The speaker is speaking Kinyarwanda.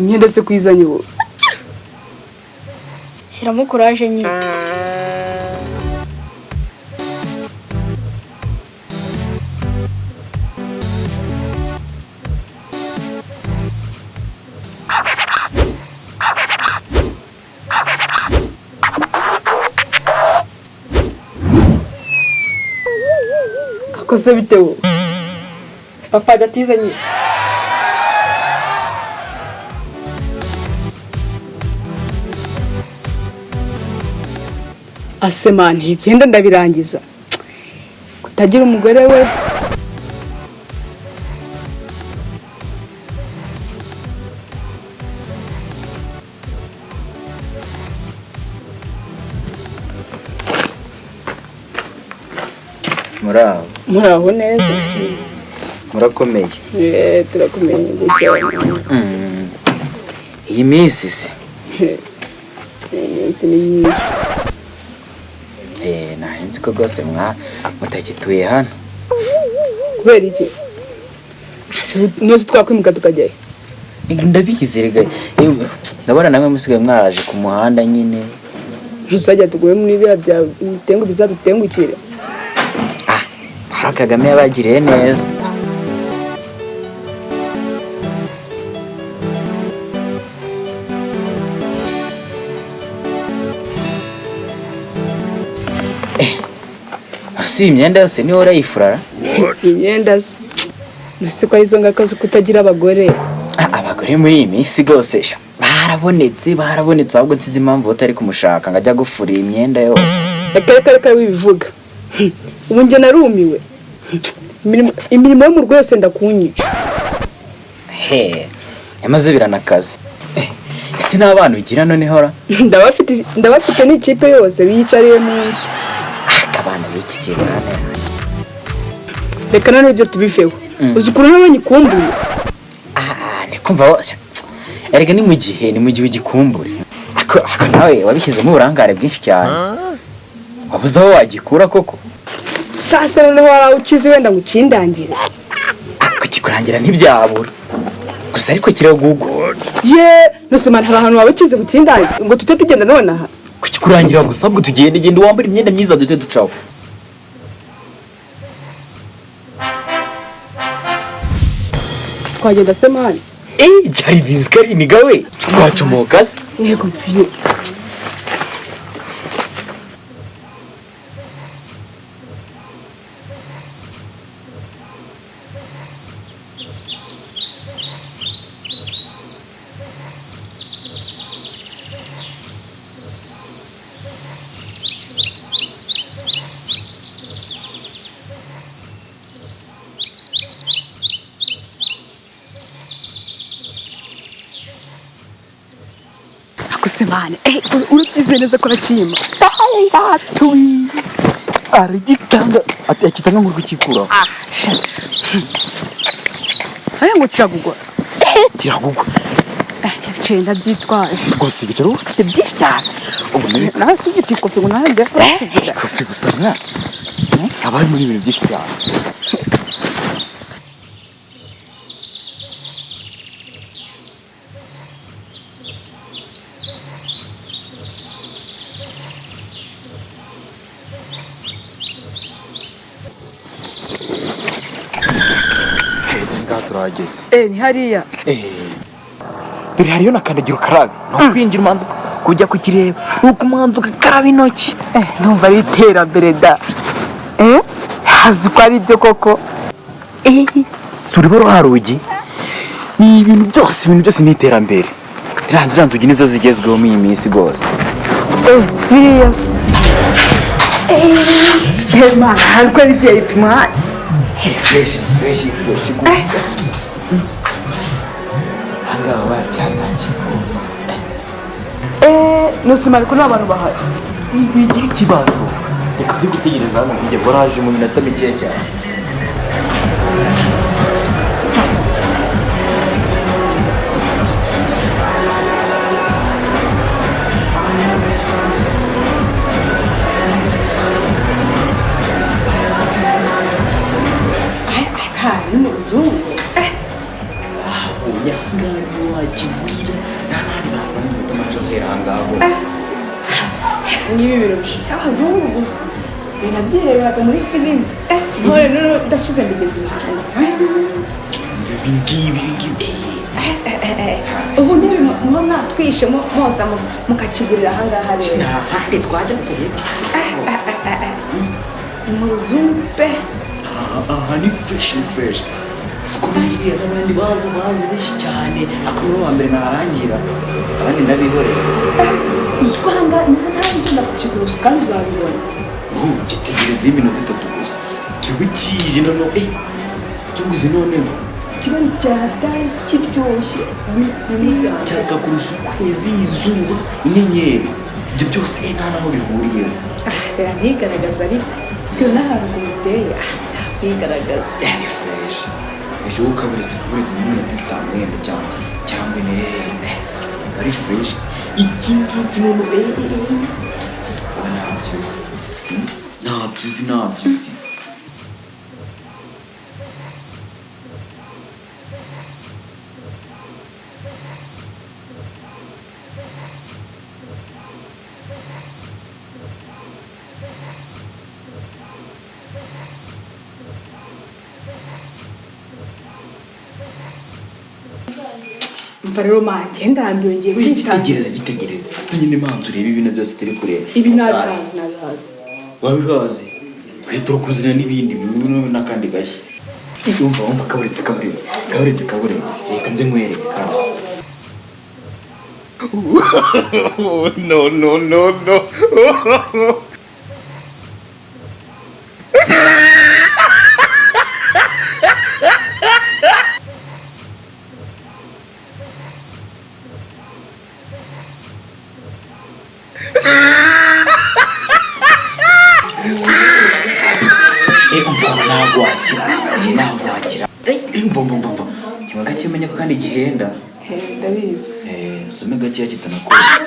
imyenda se kuyizanye wowe shyiramo courage nyine akoze bitewe papa adatizanye asemani ibyenda ndabirangiza kutagira umugore we muraho neza murakomeye turakomeye cyane iyi minsi se iminsi ni myinshi nahinze ko rwose mutagituye hano kubera iki nose twakwimuka tukajyayo ndabizi rega ndabona namwe musigaye mwaraje ku muhanda nyine ntuzajya tuguye muri biriya bya bitengu bizadutengukire Paul Kagame yabagiriye neza si imyenda yose niho urayifurara imyenda se nase ko arizo ngaruka zo kutagira abagore abagore muri iyi minsi rwose barabonetse ahubwo nsize impamvu utari kumushaka ngo ajya gufurira imyenda yose reka wibivuga ubu njye narumiwe imirimo yo mu rugo yose ndakunyica yamaze biranakaze ese n'abana ugira noneho ra ndabafite n'ikipe yose biyicariye mu nzu abana b'iki kibana reka none ibyo tubifeho uzi ukuntu nabonye ikumbuye nikumva wose erega ni mu gihe ugikumbure ako nawe wabishyizemo uburangare bwinshi cyane wabuze aho wagikura koko shase noneho warawukize wenda ngukindangire kukikurangira ntibyabura gusa ariko kiragugo nose mara hari ahantu wabukize gukindangire ngo tute tugenda none aha kukikurangira gusa ahubwo tugenda wambara imyenda myiza dute ducaho twagenda se mani cyari bizi ko ari inigawe twacomoka se yego mfiye kusemane urutize neza ko rakima arigitanga ati akitanga ngo rukikura ngo kiragugwa cenda byitwaye rwose ibicaro ufite byinshi cyane ubu nawe se ufite ikofi ngo nawe ndakora ikofi gusa mwa abari muri ibintu byinshi cyane turageze ni hariya dore hariyo nakandagira ukarabe no kwinjira umanza kujya kukireba nuko umanza ugakaraba intoki numva ari iterambere da hazi ko ari ibyo koko suri bo harugi ni ibintu byose ni iterambere iranze nzugi nizo zigezweho muri iyi minsi rwose serious man hariko ari VIP man fresh hanga wacyataki hose nusimari ko n'abantu bahari bigira ikibazo reka turi gutegereza hano njye baraje mu minota mike cyane ni muzungu unyangani wakivurira guhera ahangaha rwose. Ngibi ibintu by'abazungu gusa binabyireberaga muri filime none rero ndashize mbigeze ibihano Ibingibi ubu ntibimubona twishe moza mukakigurira ahangaha rero nta handi twajya tugiye umuzungu pe aha ni fresh sikubiriye n'abandi baza benshi cyane akaba wa mbere narangira abandi ndabihorera uziko ahangaha niba ntawe ugenda kukigura kandi uzabibona gitegereza iminota 3 gusa kiba kije noneho tuguze noneho kiba cyatari kiryoshye cyaka kurusa ukwezi izuba inyenyeri ibyo byose nta naho bihuriye ntigaragaza ariko bitewe n'ahantu biteye ntigaragaza yani fresh ejo ukaburetse n'iminota 5 wenda cyangwa ine ari fresh iki ngiki noneho nabyuzi mva rero manje ndambiwe ngiye kwitegereza tunyine manzu urebe ibintu byose turi kureba ibi nabihazi wabihaze uhita kuzina n'ibindi bintu n'akandi gashya wumva kaburetse reka nze nkwereke kaza no nagwakira mva kiba gake menya ko kandi gihenda ndabizi usome gakeya kitanakuzi